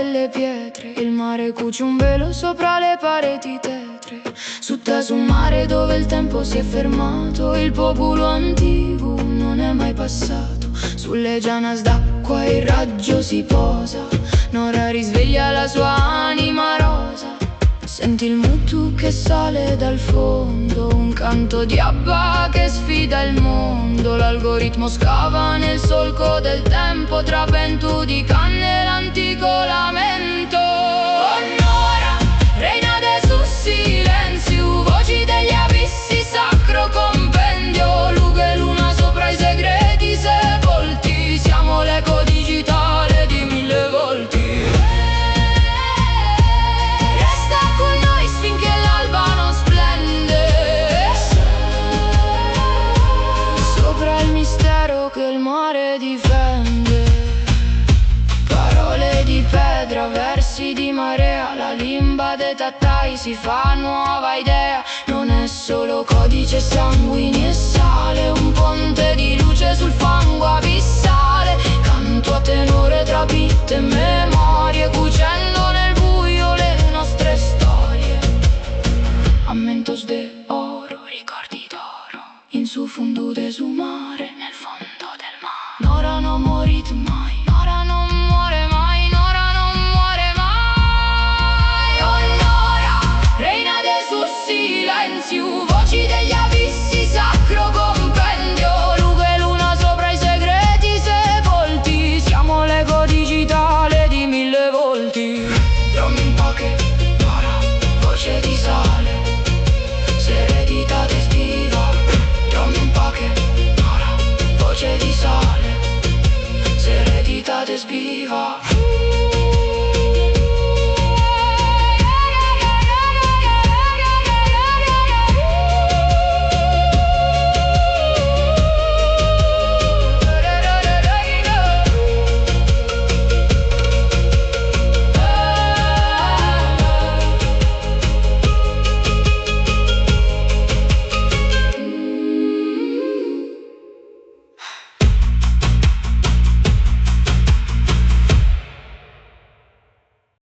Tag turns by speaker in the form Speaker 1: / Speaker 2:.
Speaker 1: delle pietre. Il mare cuce un velo sopra le pareti tetre. Su un mare dove il tempo si è fermato. Il popolo antico non è mai passato. Sulle gianas d'acqua il raggio si posa. Nora risveglia la sua anima rosa. Senti il mutu che sale dal fondo, un canto di Abba che sfida il mondo. L'algoritmo scava nel solco del tempo, tra vento di canne e l'antico lamento. Oh Nora, reina del suo silenzio, voci degli abissi, sacro compendio. Lughe e luna sopra i segreti sepolti, siamo l'eco digitale di 1000 volti. Che il mare difende. Parole di pedra, versi di marea. La limba dei tattai si fa nuova idea. Non è solo codice, sanguini e sale. Un ponte di luce sul fango abissale. Canto a tenore tra beat e memorie, cucendo